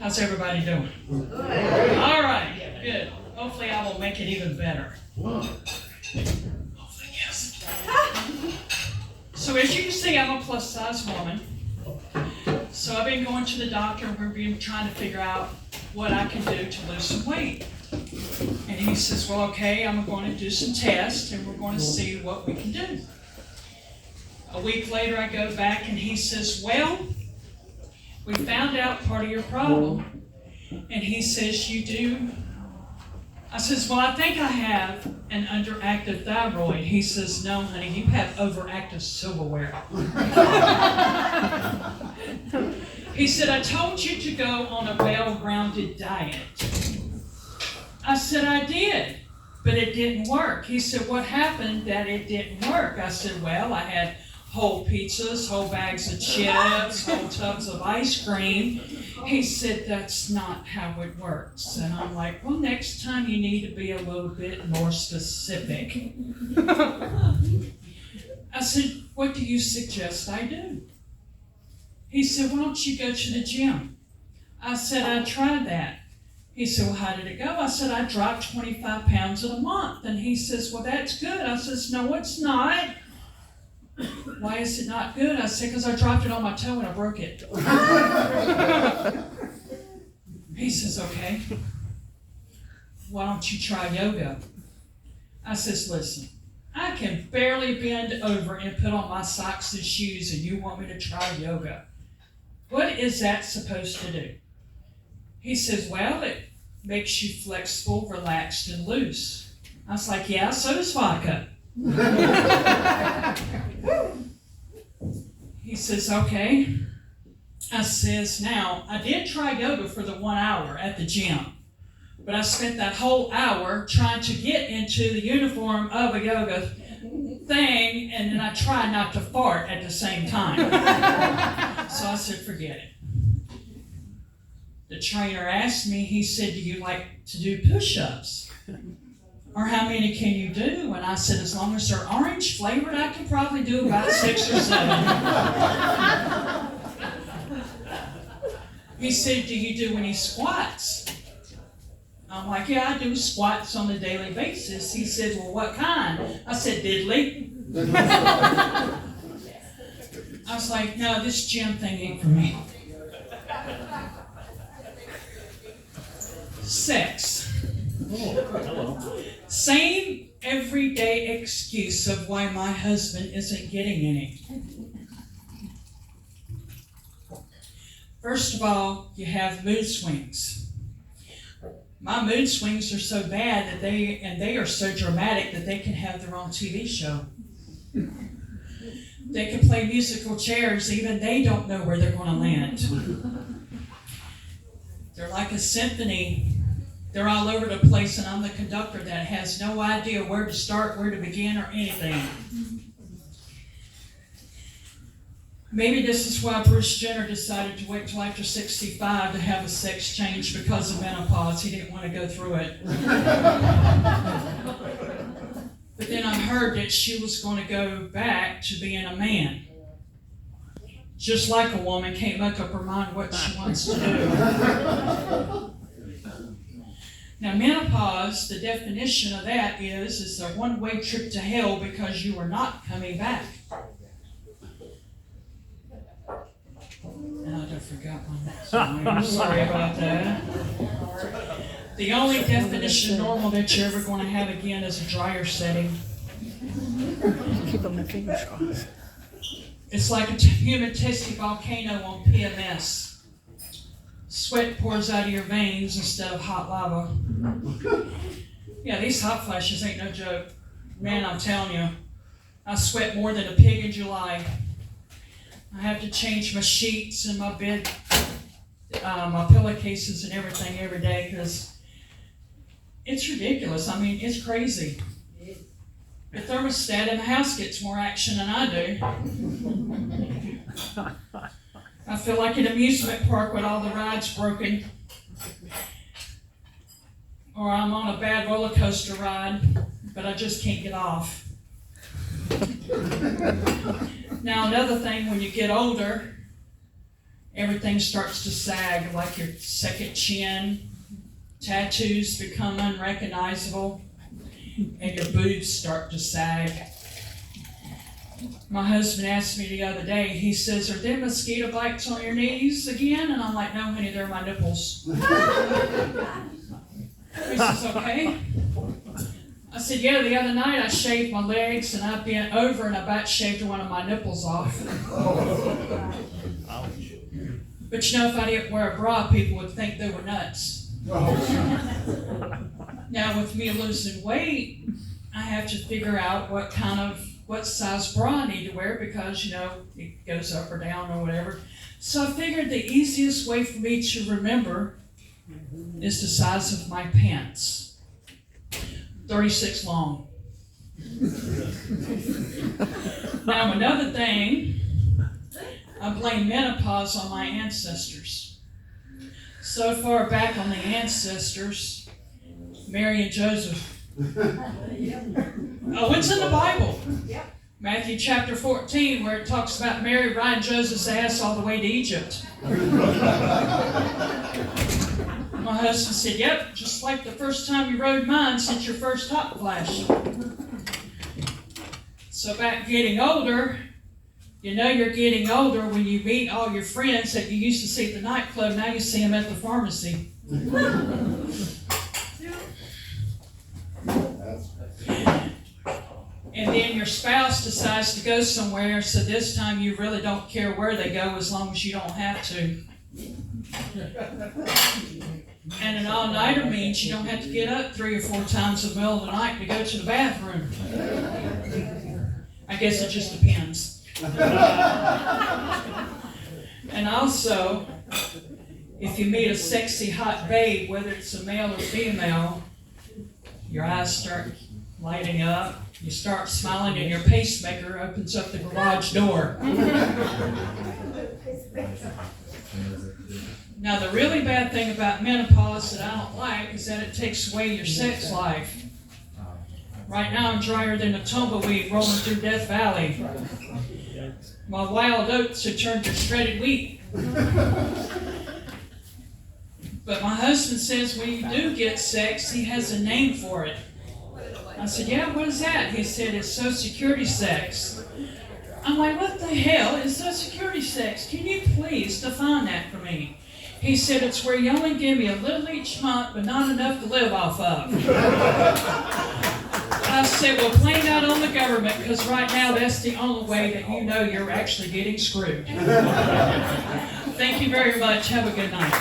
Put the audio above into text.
How's everybody doing? All right, good. Hopefully I will make it even better. Hopefully, yes. So as you can see, I'm a plus size woman. So I've been going to the doctor and we've been trying to figure out what I can do to lose some weight. And he says, well, okay, I'm going to do some tests and we're going to see what we can do. A week later, I go back and he says, well, we found out part of your problem. And he says, you do? I says, well, I think I have an underactive thyroid. He says, no, honey, you have overactive silverware. He said, I told you to go on a well-rounded diet. I said, I did, but it didn't work. He said, what happened that it didn't work? I said, well, I had whole pizzas, whole bags of chips, whole tubs of ice cream. He said, that's not how it works. And I'm like, well, next time you need to be a little bit more specific. I said, what do you suggest I do? He said, why don't you go to the gym? I said, I tried that. He said, well, how did it go? I said, I dropped 25 pounds in a month. And he says, well, that's good. I says, no, it's not. Why is it not good? I said, because I dropped it on my toe and I broke it. He says, okay. Why don't you try yoga? I says, listen, I can barely bend over and put on my socks and shoes and you want me to try yoga. What is that supposed to do? He says, well, it makes you flexible, relaxed, and loose. I was like, yeah, so does vodka. He says, okay. I says, now, I did try yoga for the 1 hour at the gym, but I spent that whole hour trying to get into the uniform of a yoga thing, and then I tried not to fart at the same time. So I said, forget it. The trainer asked me, he said, do you like to do push-ups? Or how many can you do? And I said, as long as they're orange flavored, I can probably do about 6 or 7. He said, do you do any squats? I'm like, yeah, I do squats on a daily basis. He said, well, what kind? I said, diddly. I was like, no, this gym thing ain't for me. Sex. Same everyday excuse of why my husband isn't getting any. First of all, you have mood swings. My mood swings are so bad that they are so dramatic that they can have their own TV show. They can play musical chairs, even they don't know where they're going to land. They're like a symphony. They're all over the place, and I'm the conductor that has no idea where to start, where to begin, or anything. Maybe this is why Bruce Jenner decided to wait till after 65 to have a sex change because of menopause. He didn't want to go through it. But then I heard that she was going to go back to being a man. Just like a woman can't make up her mind what she wants to do. Now, menopause, the definition of that is a one-way trip to hell because you are not coming back. And I just forgot one. I'm sorry about that. The only definition normal that you're ever going to have again is a dryer setting. Keep my fingers crossed. It's like a human testing volcano on PMS. Sweat pours out of your veins instead of hot lava. Yeah, these hot flashes ain't no joke. Man, I'm telling you, I sweat more than a pig in July. I have to change my sheets and my bed, my pillowcases and everything every day because it's ridiculous. I mean, it's crazy. The thermostat in the house gets more action than I do. I feel like an amusement park with all the rides broken. Or I'm on a bad roller coaster ride, but I just can't get off. Now, another thing, when you get older, everything starts to sag, like your second chin, tattoos become unrecognizable, and your boobs start to sag. My husband asked me the other day, he says, "Are there mosquito bites on your knees again?" And I'm like, "No, honey, they're my nipples." He says, "Okay." I said, "Yeah, the other night I shaved my legs and I bent over and I about shaved one of my nipples off." But you know, if I didn't wear a bra, people would think they were nuts. Now, with me losing weight, I have to figure out what size bra I need to wear because, it goes up or down or whatever. So I figured the easiest way for me to remember is the size of my pants. 36 long. Now, another thing, I blame menopause on my ancestors. So far back on the ancestors, Mary and Joseph. Oh, it's in the Bible. Matthew chapter 14, where it talks about Mary riding Joseph's ass all the way to Egypt. My husband said, "Yep, just like the first time you rode mine since your first hot flash." So back getting older, you're getting older when you meet all your friends that you used to see at the nightclub, now you see them at the pharmacy. And then your spouse decides to go somewhere, so this time you really don't care where they go as long as you don't have to. And an all-nighter means you don't have to get up 3 or 4 times in the middle of the night to go to the bathroom. I guess it just depends. And also, if you meet a sexy, hot babe, whether it's a male or female, your eyes start lighting up, you start smiling, and your pacemaker opens up the garage door. Now, the really bad thing about menopause that I don't like is that it takes away your sex life. Right now, I'm drier than a tumbleweed rolling through Death Valley. My wild oats have turned to shredded wheat. But my husband says when you do get sex, he has a name for it. I said, "Yeah, what is that?" He said, "It's Social Security sex." I'm like, "What the hell is Social Security sex? Can you please define that for me?" He said, "It's where you only give me a little each month, but not enough to live off of." I said, "Well, blame that on the government, because right now that's the only way that you know you're actually getting screwed." Thank you very much. Have a good night.